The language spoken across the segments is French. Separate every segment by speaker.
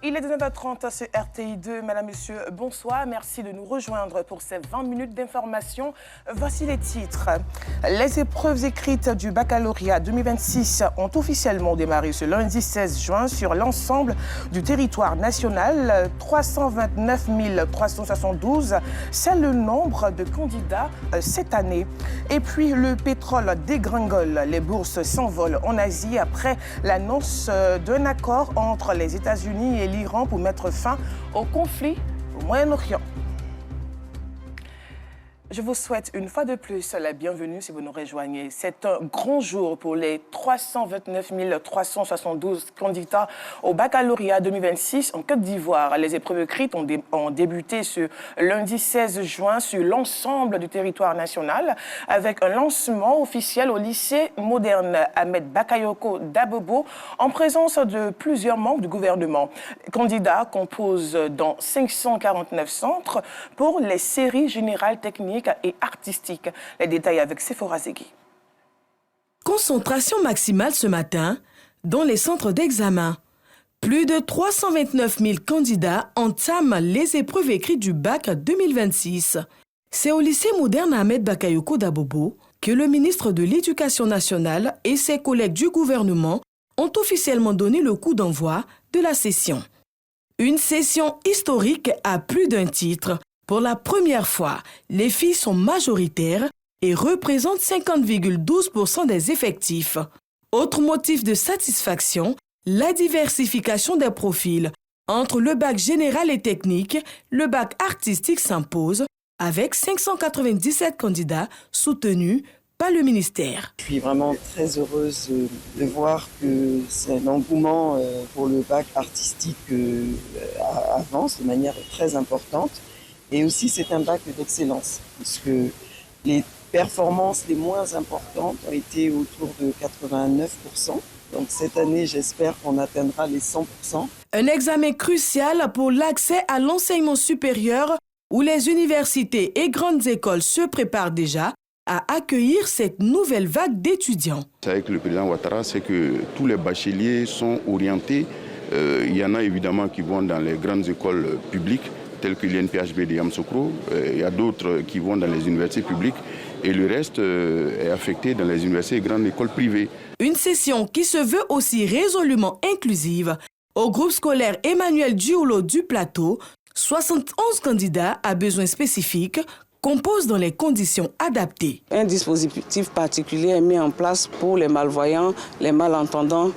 Speaker 1: Il est 19h30 sur RTI2. Madame, Monsieur, bonsoir. Merci de nous rejoindre pour ces 20 minutes d'information. Voici les titres. Les épreuves écrites du baccalauréat 2026 ont officiellement démarré ce lundi 16 juin sur l'ensemble du territoire national. 329 372, c'est le nombre de candidats cette année. Et puis le pétrole dégringole. Les bourses s'envolent en Asie après l'annonce d'un accord entre les États-Unis et l'Iran pour mettre fin au conflit au Moyen-Orient. Je vous souhaite une fois de plus la bienvenue si vous nous rejoignez. C'est un grand jour pour les 329 372 candidats au baccalauréat 2026 en Côte d'Ivoire. Les épreuves écrites ont débuté ce lundi 16 juin sur l'ensemble du territoire national avec un lancement officiel au lycée moderne Ahmed Bakayoko d'Abobo en présence de plusieurs membres du gouvernement. Les candidats composent dans 549 centres pour les séries générales techniques et artistique. Les détails avec Sephora Zegui.
Speaker 2: Concentration maximale ce matin dans les centres d'examen. Plus de 329 000 candidats entament les épreuves écrites du bac 2026. C'est au lycée moderne Ahmed Bakayoko d'Abobo que le ministre de l'Éducation nationale et ses collègues du gouvernement ont officiellement donné le coup d'envoi de la session. Une session historique à plus d'un titre. Pour la première fois, les filles sont majoritaires et représentent 50,12% des effectifs. Autre motif de satisfaction, la diversification des profils. Entre le bac général et technique, le bac artistique s'impose avec 597 candidats soutenus par le ministère.
Speaker 3: Je suis vraiment très heureuse de voir que c'est un engouement pour le bac artistique avance de manière très importante. Et aussi, c'est un bac d'excellence, puisque les performances les moins importantes ont été autour de 89%. Donc cette année, j'espère qu'on atteindra les 100%.
Speaker 2: Un examen crucial pour l'accès à l'enseignement supérieur où les universités et grandes écoles se préparent déjà à accueillir cette nouvelle vague d'étudiants.
Speaker 4: Avec le président Ouattara, c'est que tous les bacheliers sont orientés. Il y en a évidemment qui vont dans les grandes écoles publiques, tels que l'INPHB de Yamoussoukro. Il y a d'autres qui vont dans les universités publiques et le reste est affecté dans les universités et grandes écoles privées.
Speaker 2: Une session qui se veut aussi résolument inclusive. Au groupe scolaire Emmanuel Dioulo du Plateau, 71 candidats à besoins spécifiques composent dans les conditions adaptées.
Speaker 5: Un dispositif particulier est mis en place pour les malvoyants, les malentendants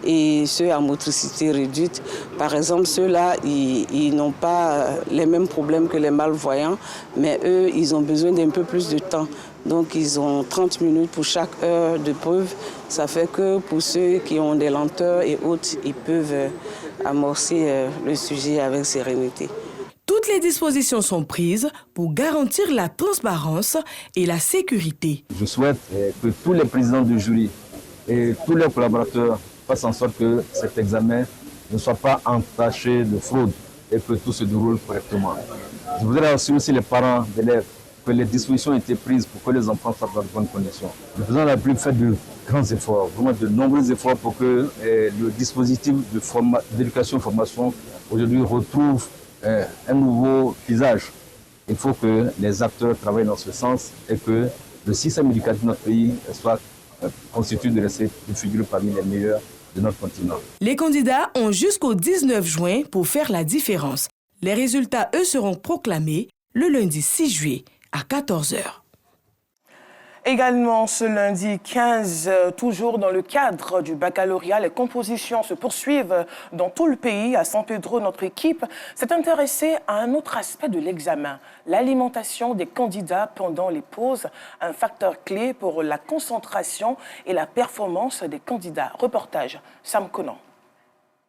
Speaker 5: et ceux à motricité réduite. Par exemple, ceux-là, ils n'ont pas les mêmes problèmes que les malvoyants, mais eux, ils ont besoin d'un peu plus de temps. Donc, ils ont 30 minutes pour chaque heure de preuve. Ça fait que pour ceux qui ont des lenteurs et autres, ils peuvent amorcer le sujet avec sérénité.
Speaker 2: Toutes les dispositions sont prises pour garantir la transparence et la sécurité.
Speaker 6: Je souhaite que tous les présidents de jury et tous les collaborateurs fassent en sorte que cet examen ne soit pas entaché de fraude et que tout se déroule correctement. Je voudrais assurer aussi les parents d'élèves que les dispositions ont été prises pour que les enfants soient dans de bonnes conditions. Le président de la République fait de grands efforts, vraiment de nombreux efforts pour que le dispositif d'éducation et formation aujourd'hui retrouve un nouveau visage. Il faut que les acteurs travaillent dans ce sens et que le système éducatif de notre pays soit constitué de figurer parmi les meilleurs de notre continent.
Speaker 2: Les candidats ont jusqu'au 19 juin pour faire la différence. Les résultats, eux, seront proclamés le lundi 6 juillet à 14h.
Speaker 1: Également ce lundi 15, toujours dans le cadre du baccalauréat, les compositions se poursuivent dans tout le pays. À San Pedro, notre équipe s'est intéressée à un autre aspect de l'examen, l'alimentation des candidats pendant les pauses, un facteur clé pour la concentration et la performance des candidats. Reportage Sam Conan.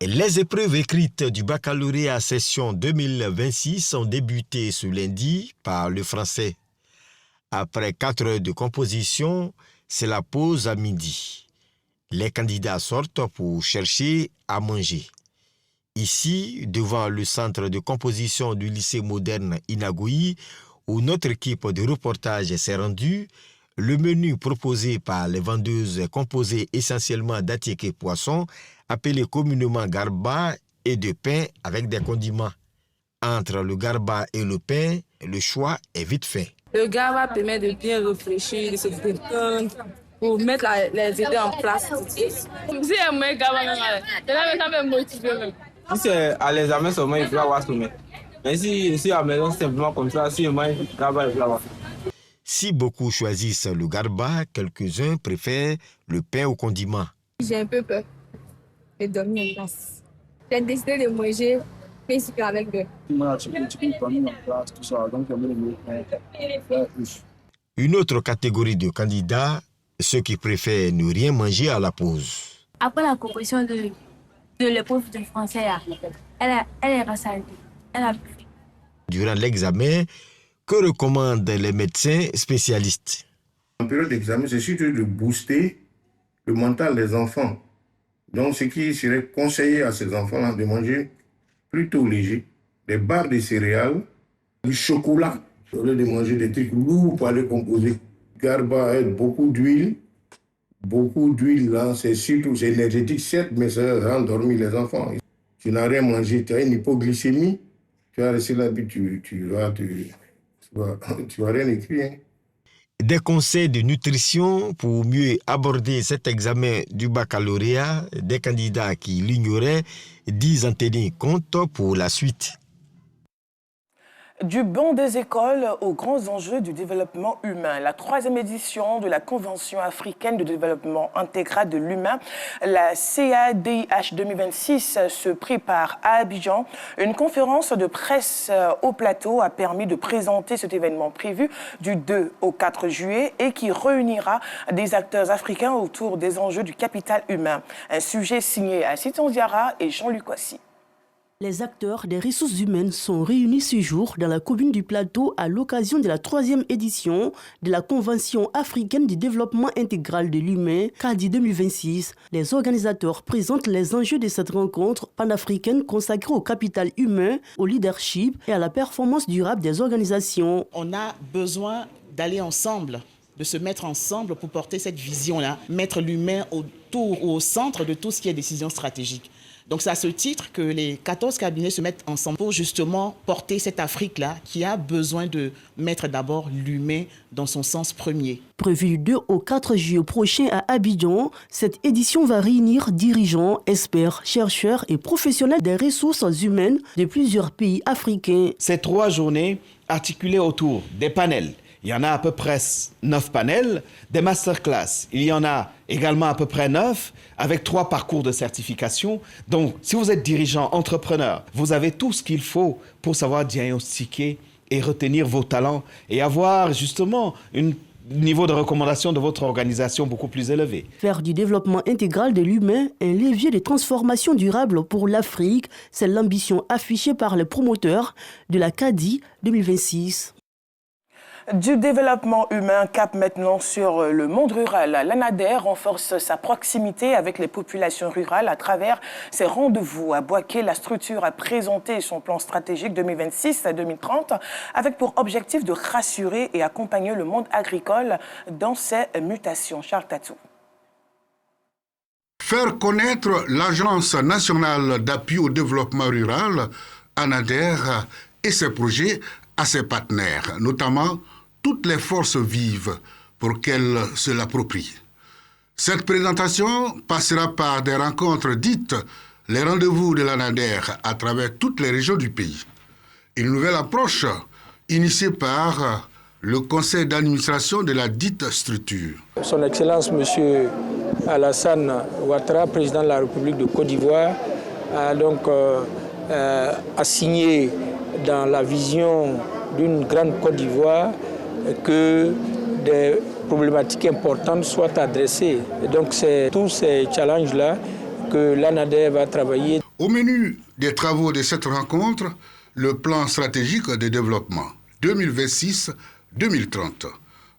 Speaker 7: Les épreuves écrites du baccalauréat session 2026 ont débuté ce lundi par le français. Après 4 heures de composition, c'est la pause à midi. Les candidats sortent pour chercher à manger. Ici, devant le centre de composition du lycée moderne Inagoui, où notre équipe de reportage s'est rendue, le menu proposé par les vendeuses est composé essentiellement d'atiéké poisson, appelé communément garba, et de pain avec des condiments. Entre le garba et le pain, le choix est vite fait.
Speaker 8: Le garba permet de bien réfléchir, de se détendre, pour mettre les idées en place. Si un garba, ça me motive même.
Speaker 9: Si c'est à l'examen seulement, il faut avoir sommet. Mais si à la maison, simplement comme ça, si je mange garba, il faut avoir.
Speaker 7: Si beaucoup choisissent le garba, quelques-uns préfèrent le pain au condiment.
Speaker 8: J'ai un peu peur de dormir en place. J'ai décidé de manger pain sucré avec beurre.
Speaker 7: Une autre catégorie de candidats, ceux qui préfèrent ne rien manger à la pause.
Speaker 10: Après la composition de l'épreuve de français, elle est rassurée. Elle a pris.
Speaker 7: Durant l'examen, que recommandent les médecins spécialistes?
Speaker 11: En période d'examen, c'est surtout de booster le mental des enfants. Donc, ce qui serait conseillé à ces enfants-là de manger plutôt léger, des barres de céréales, du chocolat, au lieu de manger des trucs lourds pour aller composer. Garba aide beaucoup d'huile. Beaucoup d'huile, là, c'est surtout, c'est énergétique, certes, mais ça rend dormir les enfants. Tu n'as rien mangé, tu as une hypoglycémie, tu vas rester là, puis tu vas rien écrire. Hein.
Speaker 7: Des conseils de nutrition pour mieux aborder cet examen du baccalauréat, des candidats qui l'ignoraient disent en tenir compte pour la suite.
Speaker 1: Du banc des écoles aux grands enjeux du développement humain. La 3e édition de la Convention africaine de développement intégral de l'humain, la CADH 2026, se prépare à Abidjan. Une conférence de presse au plateau a permis de présenter cet événement prévu du 2 au 4 juillet et qui réunira des acteurs africains autour des enjeux du capital humain. Un sujet signé à Siton Diarra et Jean-Luc Ouassi.
Speaker 12: Les acteurs des ressources humaines sont réunis ce jour dans la commune du Plateau à l'occasion de la 3e édition de la Convention africaine du développement intégral de l'humain, CADI 2026. Les organisateurs présentent les enjeux de cette rencontre panafricaine consacrée au capital humain, au leadership et à la performance durable des organisations.
Speaker 13: On a besoin d'aller ensemble, de se mettre ensemble pour porter cette vision-là, mettre l'humain au centre de tout ce qui est décision stratégique. Donc c'est à ce titre que les 14 cabinets se mettent ensemble pour justement porter cette Afrique-là qui a besoin de mettre d'abord l'humain dans son sens premier.
Speaker 12: Prévu du 2 au 4 juillet prochain à Abidjan, cette édition va réunir dirigeants, experts, chercheurs et professionnels des ressources humaines de plusieurs pays africains.
Speaker 14: Ces 3 journées articulées autour des panels. Il y en a à peu près 9 panels, des masterclass. Il y en a également à peu près 9, avec 3 parcours de certification. Donc, si vous êtes dirigeant, entrepreneur, vous avez tout ce qu'il faut pour savoir diagnostiquer et retenir vos talents et avoir justement un niveau de recommandation de votre organisation beaucoup plus élevé.
Speaker 12: Faire du développement intégral de l'humain un levier de transformation durable pour l'Afrique, c'est l'ambition affichée par les promoteurs de la CADI 2026.
Speaker 1: Du développement humain, cap maintenant sur le monde rural. L'ANADER renforce sa proximité avec les populations rurales à travers ses rendez-vous. À Boaké, la structure a présenté son plan stratégique 2026-2030 avec pour objectif de rassurer et accompagner le monde agricole dans ses mutations. Charles Tatou.
Speaker 15: Faire connaître l'Agence nationale d'appui au développement rural, ANADER, et ses projets à ses partenaires, notamment toutes les forces vives pour qu'elles se l'approprient. Cette présentation passera par des rencontres dites les rendez-vous de l'ANADER à travers toutes les régions du pays. Une nouvelle approche initiée par le conseil d'administration de la dite structure.
Speaker 16: Son Excellence M. Alassane Ouattara, président de la République de Côte d'Ivoire, a donc assigné dans la vision d'une grande Côte d'Ivoire que des problématiques importantes soient adressées. Et donc c'est tous ces challenges-là que l'ANADER va travailler.
Speaker 15: Au menu des travaux de cette rencontre, le plan stratégique de développement 2026-2030.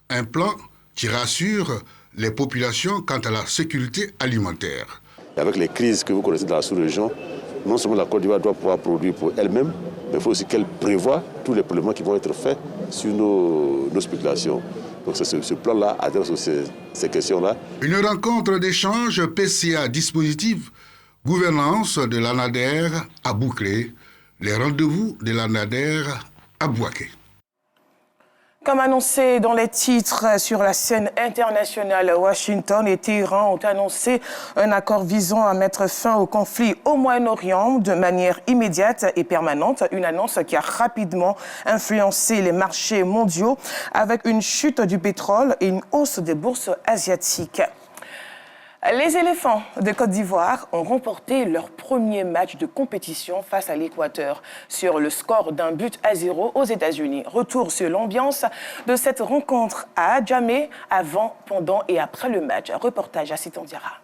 Speaker 15: Un plan qui rassure les populations quant à la sécurité alimentaire.
Speaker 17: Avec les crises que vous connaissez dans la sous-région, non seulement la Côte d'Ivoire doit pouvoir produire pour elle-même, mais il faut aussi qu'elle prévoie tous les prélèvements qui vont être faits sur nos spéculations. Donc ce plan-là adresse aussi ces questions-là.
Speaker 15: Une rencontre d'échange PCA dispositive Gouvernance de l'ANADER à Bouclé, les rendez-vous de l'ANADER à Bouaké.
Speaker 1: Comme annoncé dans les titres sur la scène internationale, Washington et Téhéran ont annoncé un accord visant à mettre fin au conflit au Moyen-Orient de manière immédiate et permanente. Une annonce qui a rapidement influencé les marchés mondiaux avec une chute du pétrole et une hausse des bourses asiatiques. Les éléphants de Côte d'Ivoire ont remporté leur premier match de compétition face à l'Équateur sur le score d'1-0 aux États-Unis. Retour sur l'ambiance de cette rencontre à Adjamé avant, pendant et après le match. Reportage à Sitandiara.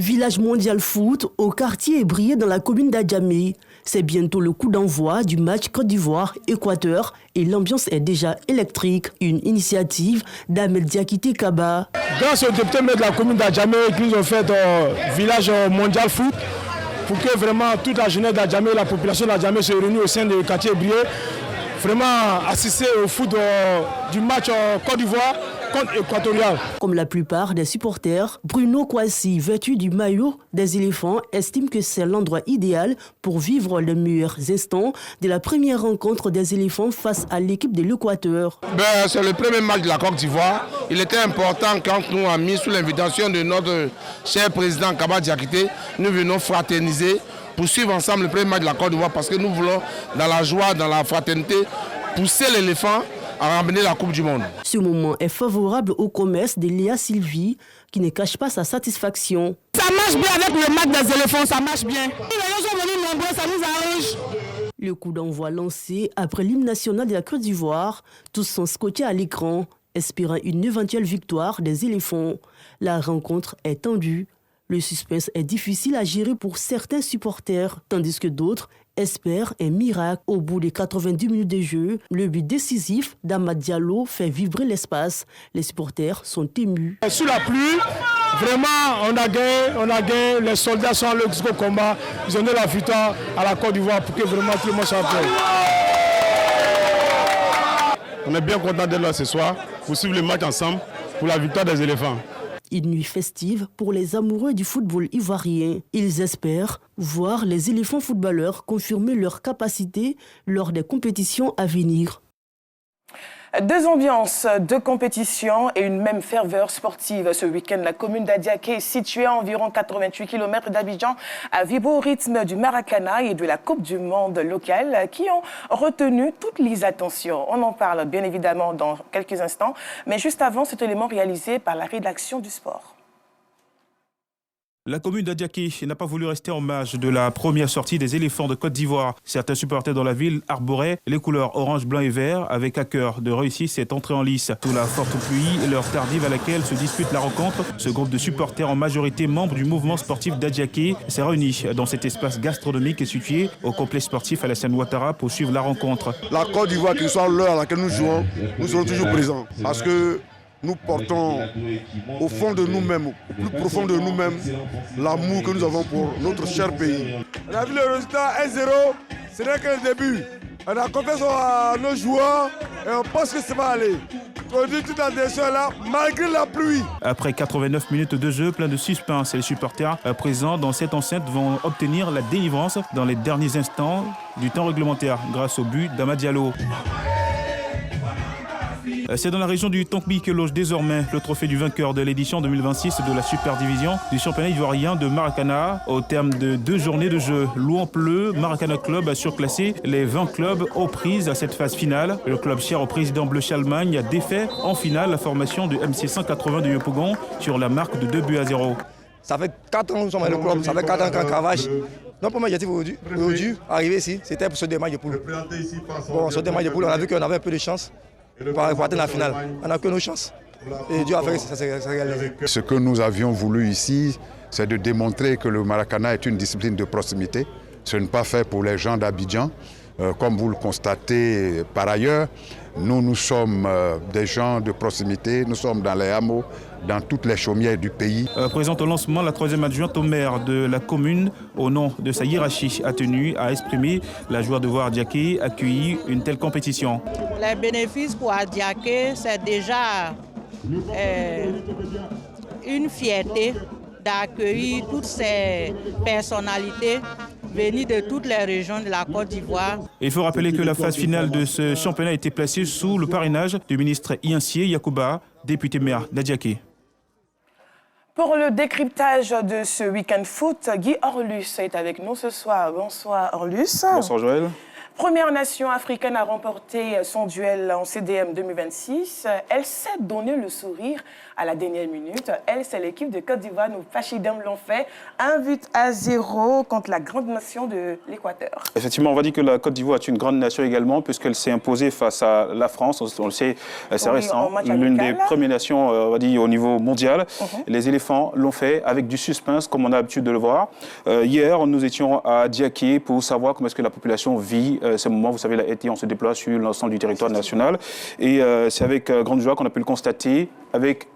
Speaker 12: Village mondial foot au quartier Ébrié dans la commune d'Adjamé. C'est bientôt le coup d'envoi du match Côte d'Ivoire-Équateur et l'ambiance est déjà électrique. Une initiative d'Ahmed Diakité Kaba.
Speaker 18: Grâce au député maire de la commune d'Adjamé qui nous ont fait village mondial foot pour que vraiment toute la jeunesse d'Adjamé, la population d'Adjamé se réunisse au sein du quartier Ébrié, vraiment assister au foot du match Côte d'Ivoire contre équatorial.
Speaker 12: Comme la plupart des supporters, Bruno Kouassi, vêtu du maillot des éléphants, estime que c'est l'endroit idéal pour vivre les meilleurs instants de la première rencontre des éléphants face à l'équipe de l'Équateur.
Speaker 18: C'est le premier match de la Côte d'Ivoire. Il était important quand nous avons mis sous l'invitation de notre cher président Kaba Diakité, nous venons fraterniser pour suivre ensemble le premier match de la Côte d'Ivoire parce que nous voulons, dans la joie, dans la fraternité, pousser l'éléphant à ramener la Coupe du Monde.
Speaker 12: Ce moment est favorable au commerce de Léa Sylvie, qui ne cache pas sa satisfaction.
Speaker 19: Ça marche bien avec le match des éléphants, ça marche bien. Les gens sont venus nombreux, ça nous arrange.
Speaker 12: Le coup d'envoi lancé après l'hymne national de la Côte d'Ivoire, tous sont scotchés à l'écran, espérant une éventuelle victoire des éléphants. La rencontre est tendue. Le suspense est difficile à gérer pour certains supporters, tandis que d'autres espèrent un miracle. Au bout des 90 minutes de jeu, le but décisif d'Amad Diallo fait vibrer l'espace. Les supporters sont émus.
Speaker 18: Sous la pluie, vraiment, on a gagné. Les soldats sont allés jusqu'au combat. Ils ont donné la victoire à la Côte d'Ivoire pour que vraiment tout le monde soit prêt. On est bien content d'être là ce soir pour suivre le match ensemble pour la victoire des éléphants.
Speaker 12: Une nuit festive pour les amoureux du football ivoirien. Ils espèrent voir les éléphants footballeurs confirmer leur capacité lors des compétitions à venir.
Speaker 1: Deux ambiances de compétition et une même ferveur sportive. Ce week-end, la commune d'Adiaké, située à environ 88 km d'Abidjan, a vibré au rythme du Maracana et de la Coupe du Monde locale qui ont retenu toutes les attentions. On en parle bien évidemment dans quelques instants, mais juste avant, cet élément réalisé par la rédaction du sport.
Speaker 20: La commune d'Adiaké n'a pas voulu rester en marge de la première sortie des éléphants de Côte d'Ivoire. Certains supporters dans la ville arboraient les couleurs orange, blanc et vert avec à cœur de réussir cette entrée en lice. Sous la forte pluie et l'heure tardive à laquelle se dispute la rencontre, ce groupe de supporters en majorité membres du mouvement sportif d'Adiaké s'est réuni dans cet espace gastronomique situé au complexe sportif Alassane Ouattara pour suivre la rencontre.
Speaker 21: La Côte d'Ivoire, quelle soit l'heure à laquelle nous jouons, nous serons toujours présents parce que nous portons au fond de nous-mêmes, au plus profond de nous-mêmes, l'amour que nous avons pour notre cher pays. On a vu le résultat 1-0, ce n'est que le début. On a confiance à nos joueurs et on pense que ça va aller. On dit toute la direction là, malgré la pluie.
Speaker 20: Après 89 minutes de jeu, plein de suspense, les supporters présents dans cette enceinte vont obtenir la délivrance dans les derniers instants du temps réglementaire grâce au but d'Amad Diallo. C'est dans la région du Tonkbi que loge désormais le trophée du vainqueur de l'édition 2026 de la Super Division du championnat ivoirien de Maracana. Au terme de 2 journées de jeu, Louan-Pleu, Maracana Club a surclassé les 20 clubs aux prises à cette phase finale. Le club cher au président Bleu Chalmagne a défait en finale la formation du MC 180 de Yopougon sur la marque de 2-0.
Speaker 22: Ça fait 4 ans que nous sommes avec le club, ça fait 4 ans qu'on travaille. Notre premier objectif aujourd'hui, arriver ici, c'était pour ce démarche de poule. Bon, ce démarche de poule, on a vu qu'on avait un peu de chance. Pour atteindre la finale. On n'a que nos chances. Et Dieu a fait que ça s'est réalisé.
Speaker 23: Ce que nous avions voulu ici, c'est de démontrer que le Maracana est une discipline de proximité. Ce n'est pas fait pour les gens d'Abidjan. Comme vous le constatez par ailleurs, nous sommes des gens de proximité, nous sommes dans les hameaux, dans toutes les chaumières du pays.
Speaker 20: Présente au lancement, la 3e adjointe au maire de la commune, au nom de sa hiérarchie, a tenu à exprimer la joie de voir Adiaké accueillir une telle compétition.
Speaker 24: Les bénéfices pour Adiaké, c'est déjà une fierté
Speaker 3: d'accueillir toutes ces personnalités venues de toutes les régions de la Côte d'Ivoire.
Speaker 20: Il faut rappeler que la phase finale de ce championnat a été placée sous le parrainage du ministre Iansié Yacouba, député maire d'Adiaké.
Speaker 1: Pour le décryptage de ce week-end foot, Guy Orlus est avec nous ce soir. Bonsoir Orlus.
Speaker 4: Bonsoir Joël.
Speaker 1: Première nation africaine à remporter son duel en CDM 2026. Elle s'est donné le sourire à la dernière minute. Elle, c'est l'équipe de Côte d'Ivoire. Nos Pachidem l'ont fait. 1-0 contre la grande nation de l'Équateur.
Speaker 4: Effectivement, on va dire que la Côte d'Ivoire est une grande nation également, puisqu'elle s'est imposée face à la France. On le sait, c'est récent. L'une des premières nations, on va dire, au niveau mondial. Les éléphants l'ont fait avec du suspense, comme on a l'habitude de le voir. Hier, nous étions à Diaké pour savoir comment est-ce que la population vit ce moment. Vous savez, la Haïti, on se déplace sur l'ensemble du territoire national. Et c'est avec grande joie qu'on a pu le constater, avec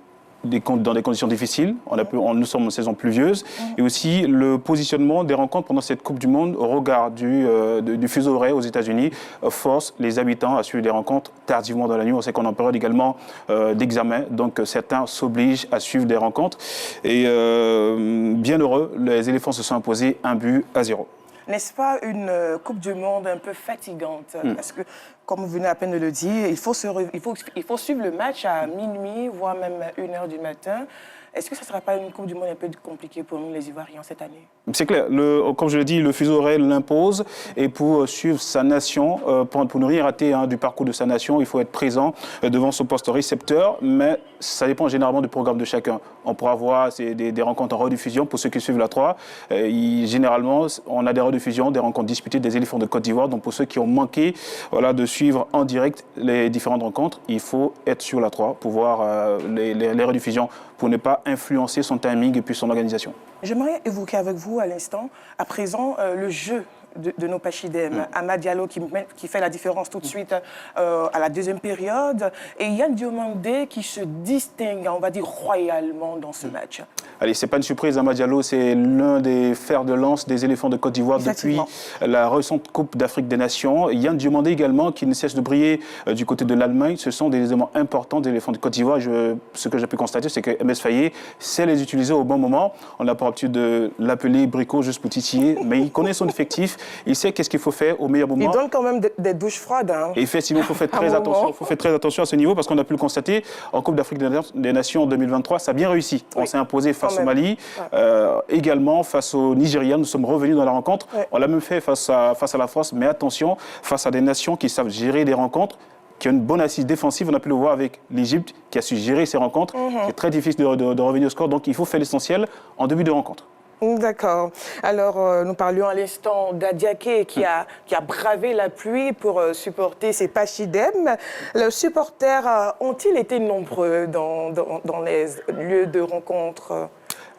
Speaker 4: dans des conditions difficiles. Nous sommes en saison pluvieuse. Et aussi le positionnement des rencontres pendant cette Coupe du Monde au regard du fuseau horaire aux États-Unis force les habitants à suivre des rencontres tardivement dans la nuit. On sait qu'on est en période également d'examen. Donc certains s'obligent à suivre des rencontres. Et bien heureux, les éléphants se sont imposés 1-0.
Speaker 1: N'est-ce pas une Coupe du Monde un peu fatigante? Parce que, comme vous venez à peine de le dire, il faut suivre le match à minuit, voire même 1h du matin. Est-ce que ce ne sera pas une Coupe du Monde un peu compliquée pour nous, les Ivoiriens, cette année?
Speaker 4: C'est clair. Comme je l'ai dit, le fuseau horaire l'impose. Et pour suivre sa nation, pour ne rien rater du parcours de sa nation, il faut être présent devant son poste récepteur. Mais ça dépend généralement du programme de chacun. On pourra avoir des rencontres en rediffusion pour ceux qui suivent la 3. Généralement, on a des rediffusions, des rencontres disputées des éléphants de Côte d'Ivoire. Donc pour ceux qui ont manqué de suivre en direct les différentes rencontres, il faut être sur la 3 pour voir les rediffusions, pour ne pas influencer son timing et puis son organisation.
Speaker 1: J'aimerais évoquer avec vous à l'instant, à présent, le jeu de nos Pachidem. Amad Diallo qui fait la différence tout de suite à la deuxième période. Et Yann Diomandé qui se distingue, on va dire, royalement dans ce match.
Speaker 4: Allez, ce n'est pas une surprise, Amad Diallo, c'est l'un des fers de lance des éléphants de Côte d'Ivoire depuis la récente Coupe d'Afrique des Nations. Yann Diomandé également, qui ne cesse de briller du côté de l'Allemagne. Ce sont des éléments importants des éléphants de Côte d'Ivoire. Ce que j'ai pu constater, c'est que MS Faye sait les utiliser au bon moment. On n'a pas l'habitude de l'appeler Brico juste pour titiller, mais il connaît son effectif. Il sait qu'est-ce qu'il faut faire au meilleur moment.
Speaker 1: Il donne quand même des douches froides. Hein.
Speaker 4: Et effectivement, il faut faire très attention. Il faut faire très attention à ce niveau parce qu'on a pu le constater en Coupe d'Afrique des Nations en 2023. Ça a bien réussi. On s'est imposé face au Mali, également face au Nigeria. Nous sommes revenus dans la rencontre. On l'a même fait face à la France. Mais attention, face à des nations qui savent gérer des rencontres, qui ont une bonne assise défensive. On a pu le voir avec l'Égypte qui a su gérer ses rencontres. C'est très difficile de revenir au score. Donc il faut faire l'essentiel en début de rencontre.
Speaker 1: D'accord. Alors, nous parlions à l'instant d'Adiaké qui a bravé la pluie pour supporter ses Pachidem. Les supporters ont-ils été nombreux dans les lieux de rencontre?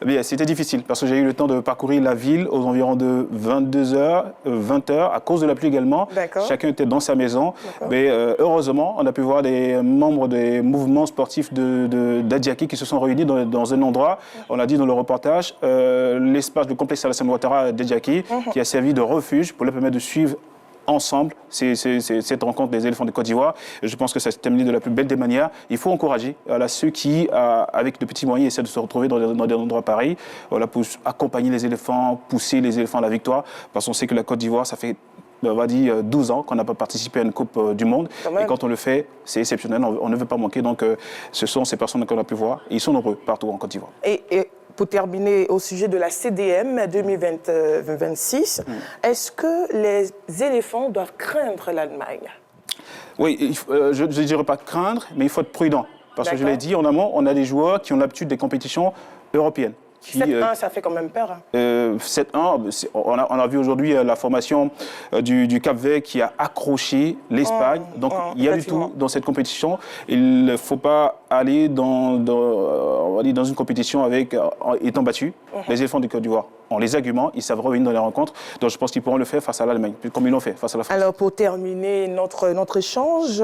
Speaker 4: Bien, c'était difficile parce que j'ai eu le temps de parcourir la ville aux environs de 22h, 20h, à cause de la pluie également. Chacun était dans sa maison. Mais heureusement, on a pu voir des membres des mouvements sportifs d'Adiaké qui se sont réunis dans un endroit, on l'a dit dans le reportage, l'espace du complexe Alassane Ouattara d'Adiaké, qui a servi de refuge pour leur permettre de suivre ensemble cette rencontre des éléphants de Côte d'Ivoire. Je pense que ça s'est terminé de la plus belle des manières. Il faut encourager ceux qui, avec de petits moyens, essaient de se retrouver dans des endroits pareils, pour accompagner les éléphants, pousser les éléphants à la victoire, parce qu'on sait que la Côte d'Ivoire, ça fait on va dire 12 ans qu'on n'a pas participé à une Coupe du Monde. Et quand on le fait, c'est exceptionnel, on ne veut pas manquer. Donc ce sont ces personnes qu'on a pu voir. Et ils sont nombreux partout en Côte d'Ivoire.
Speaker 1: Et pour terminer au sujet de la CDM 2026, est-ce que les éléphants doivent craindre l'Allemagne?
Speaker 4: Oui, je ne dirais pas craindre, mais il faut être prudent. Parce que je l'ai dit en amont, on a des joueurs qui ont l'habitude des compétitions européennes.
Speaker 1: 7-1, ça fait quand même peur.
Speaker 4: 7-1, on a vu aujourd'hui la formation du Cap-Vert qui a accroché l'Espagne. Donc il y a du tout dans cette compétition. Il ne faut pas aller dans une compétition avec étant battu. Les éléphants du Côte d'Ivoire ont les arguments, ils savent revenir dans les rencontres. Donc je pense qu'ils pourront le faire face à l'Allemagne, comme ils l'ont fait face à la France.
Speaker 1: Alors pour terminer notre échange,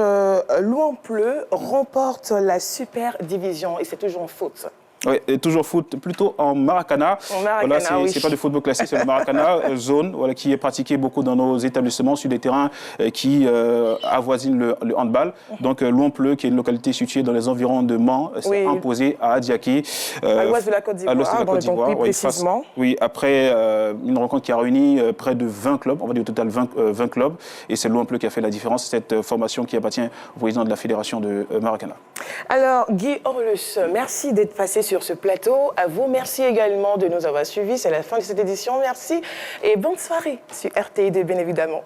Speaker 1: Louan Pleu remporte la super division et c'est toujours en faute.
Speaker 4: Oui, et toujours foot, plutôt en Maracana.
Speaker 1: Voilà,
Speaker 4: c'est pas du football classique, c'est le Maracana, zone qui est pratiquée beaucoup dans nos établissements sur des terrains qui avoisinent le handball. Donc Louampleu, qui est une localité située dans les environs de Mans, s'est imposé à Adiaké.
Speaker 1: À l'ouest de la Côte d'Ivoire, précisément.
Speaker 4: Oui, après une rencontre qui a réuni près de 20 clubs, on va dire au total 20 clubs. Et c'est Louampleu qui a fait la différence, cette formation qui appartient au président de la fédération de Maracana.
Speaker 1: Alors, Guy Orlus, merci d'être passé sur ce plateau. À vous, merci également de nous avoir suivis. C'est la fin de cette édition. Merci et bonne soirée sur RTI2, bien évidemment.